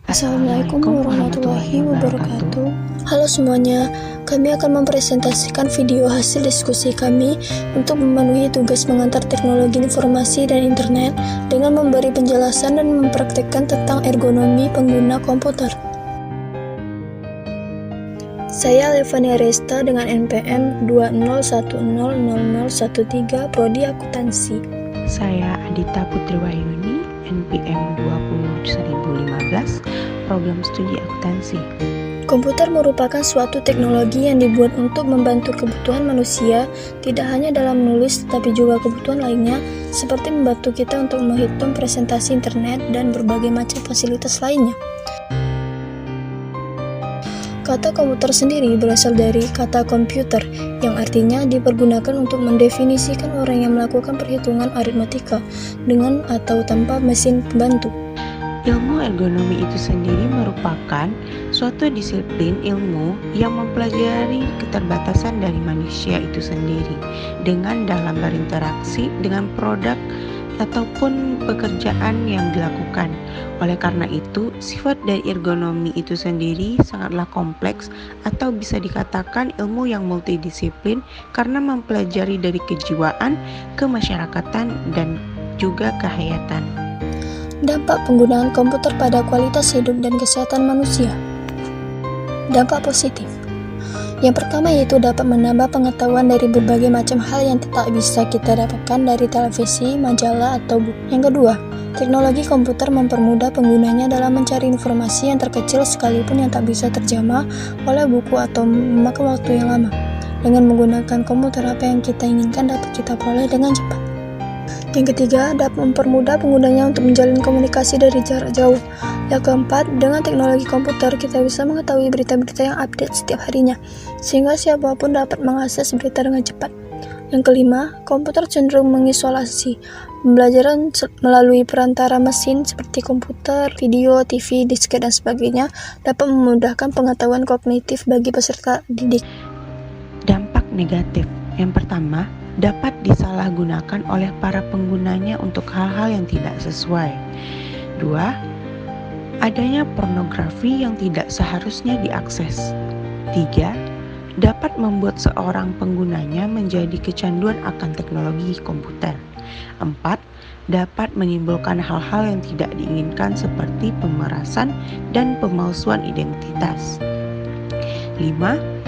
Assalamualaikum warahmatullahi wabarakatuh. Halo semuanya, kami akan mempresentasikan video hasil diskusi kami untuk memenuhi tugas mengantar teknologi informasi dan internet dengan memberi penjelasan dan mempraktikkan tentang ergonomi pengguna komputer. Saya Levania Resta dengan NPM 201000013 Prodi Akuntansi. Saya Adita Putri Wahyuni, NPM 20015, Program Studi Akuntansi. Komputer merupakan suatu teknologi yang dibuat untuk membantu kebutuhan manusia, tidak hanya dalam menulis tetapi juga kebutuhan lainnya, seperti membantu kita untuk menghitung presentasi internet dan berbagai macam fasilitas lainnya. Kata komputer sendiri berasal dari kata komputer, yang artinya dipergunakan untuk mendefinisikan orang yang melakukan perhitungan aritmatika dengan atau tanpa mesin pembantu. Ilmu ergonomi itu sendiri merupakan suatu disiplin ilmu yang mempelajari keterbatasan dari manusia itu sendiri dengan dalam berinteraksi dengan produk ataupun pekerjaan yang dilakukan. Oleh karena itu, sifat dari ergonomi itu sendiri sangatlah kompleks atau bisa dikatakan ilmu yang multidisiplin karena mempelajari dari kejiwaan, kemasyarakatan, dan juga kehayatan. Dampak penggunaan komputer pada kualitas hidup dan kesehatan manusia. Dampak positif. Yang pertama yaitu dapat menambah pengetahuan dari berbagai macam hal yang tak bisa kita dapatkan dari televisi, majalah, atau buku. Yang kedua, teknologi komputer mempermudah penggunanya dalam mencari informasi yang terkecil sekalipun yang tak bisa terjamah oleh buku atau memakan waktu yang lama. Dengan menggunakan komputer, apa yang kita inginkan dapat kita peroleh dengan cepat. Yang ketiga, dapat mempermudah penggunanya untuk menjalin komunikasi dari jarak jauh. Yang keempat, dengan teknologi komputer kita bisa mengetahui berita-berita yang update setiap harinya, sehingga siapapun dapat mengakses berita dengan cepat. Yang kelima, komputer cenderung mengisolasi. Pembelajaran melalui perantara mesin seperti komputer, video, TV, disket, dan sebagainya dapat memudahkan pengetahuan kognitif bagi peserta didik. Dampak negatif. Yang pertama, dapat disalahgunakan oleh para penggunanya untuk hal-hal yang tidak sesuai. 2. Adanya pornografi yang tidak seharusnya diakses. 3. Dapat membuat seorang penggunanya menjadi kecanduan akan teknologi komputer. 4. Dapat menimbulkan hal-hal yang tidak diinginkan seperti pemerasan dan pemalsuan identitas. 5.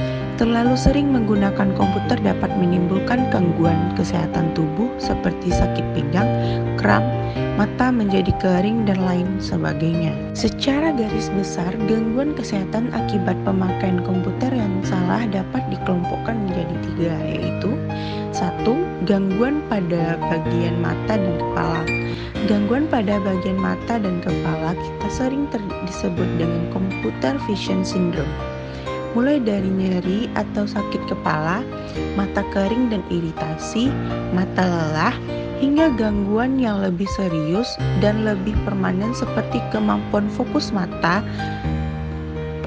Terlalu sering menggunakan komputer dapat menimbulkan gangguan kesehatan tubuh seperti sakit pinggang, kram, mata menjadi kering, dan lain sebagainya. Secara garis besar, gangguan kesehatan akibat pemakaian komputer yang salah dapat dikelompokkan menjadi 3, yaitu 1. Gangguan pada bagian mata dan kepala. Gangguan pada bagian mata dan kepala kita sering disebut dengan computer vision syndrome. Mulai dari nyeri atau sakit kepala, mata kering dan iritasi, mata lelah, hingga gangguan yang lebih serius dan lebih permanen seperti kemampuan fokus mata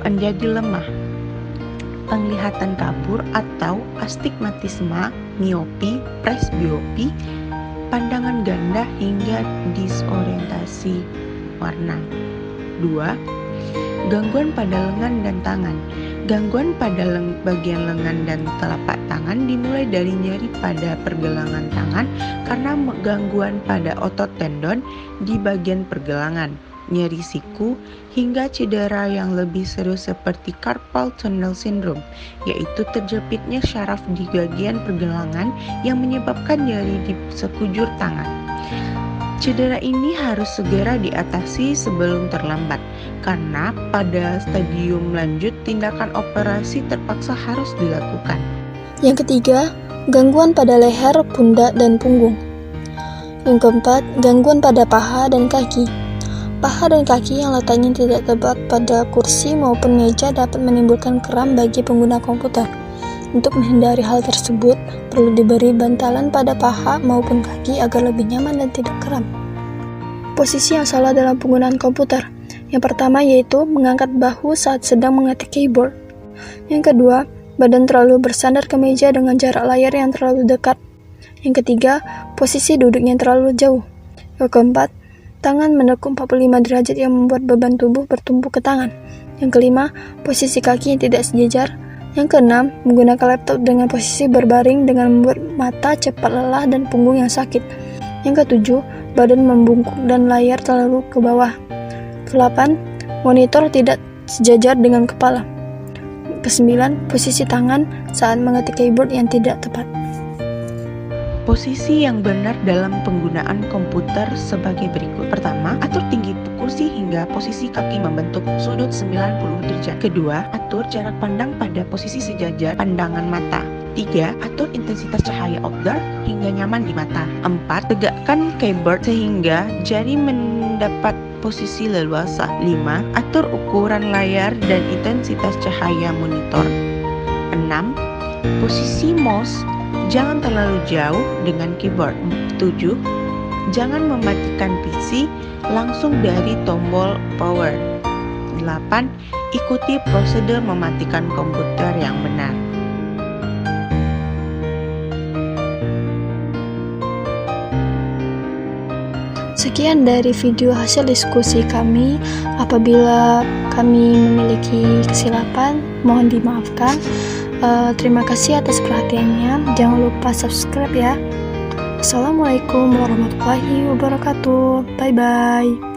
menjadi lemah, penglihatan kabur atau astigmatisme, miopi, presbiopi, pandangan ganda, hingga disorientasi warna. 2. Gangguan pada lengan dan tangan. Gangguan pada bagian lengan dan telapak tangan dimulai dari nyeri pada pergelangan tangan karena gangguan pada otot tendon di bagian pergelangan, nyeri siku, hingga cedera yang lebih serius seperti carpal tunnel syndrome, yaitu terjepitnya syaraf di bagian pergelangan yang menyebabkan nyeri di sekujur tangan. Cedera ini harus segera diatasi sebelum terlambat, karena pada stadium lanjut tindakan operasi terpaksa harus dilakukan. Yang ketiga, gangguan pada leher, pundak, dan punggung. Yang keempat, gangguan pada paha dan kaki. Paha dan kaki yang letaknya tidak tepat pada kursi maupun meja dapat menimbulkan kram bagi pengguna komputer. Untuk menghindari hal tersebut, perlu diberi bantalan pada paha maupun kaki agar lebih nyaman dan tidak kram. Posisi yang salah dalam penggunaan komputer. Yang pertama yaitu mengangkat bahu saat sedang mengetik keyboard. Yang kedua, badan terlalu bersandar ke meja dengan jarak layar yang terlalu dekat. Yang ketiga, posisi duduknya terlalu jauh. Yang keempat, Tangan menekuk 45 derajat yang membuat beban tubuh bertumpu ke tangan. Yang kelima, posisi kaki yang tidak sejajar. Yang keenam, menggunakan laptop dengan posisi berbaring dengan membuat mata cepat lelah dan punggung yang sakit. Yang ketujuh, badan membungkuk dan layar terlalu ke bawah. Kedelapan, monitor tidak sejajar dengan kepala. Kesembilan, posisi tangan saat mengetik keyboard yang tidak tepat. Posisi yang benar dalam penggunaan komputer sebagai berikut. Pertama, atur tinggi kursi hingga posisi kaki membentuk sudut 90 derajat. Kedua, atur jarak pandang pada posisi sejajar pandangan mata. 3. Atur intensitas cahaya outdoor hingga nyaman di mata. 4. Tegakkan keyboard sehingga jari mendapat posisi leluasa. 5. Atur ukuran layar dan intensitas cahaya monitor. 6. Posisi mouse jangan terlalu jauh dengan keyboard. 7. Jangan mematikan PC langsung dari tombol power. 8. Ikuti prosedur mematikan komputer yang benar. Sekian dari video hasil diskusi kami. Apabila kami memiliki kesilapan, mohon dimaafkan. Terima kasih atas perhatiannya. Jangan lupa subscribe ya. Assalamualaikum warahmatullahi wabarakatuh. Bye bye.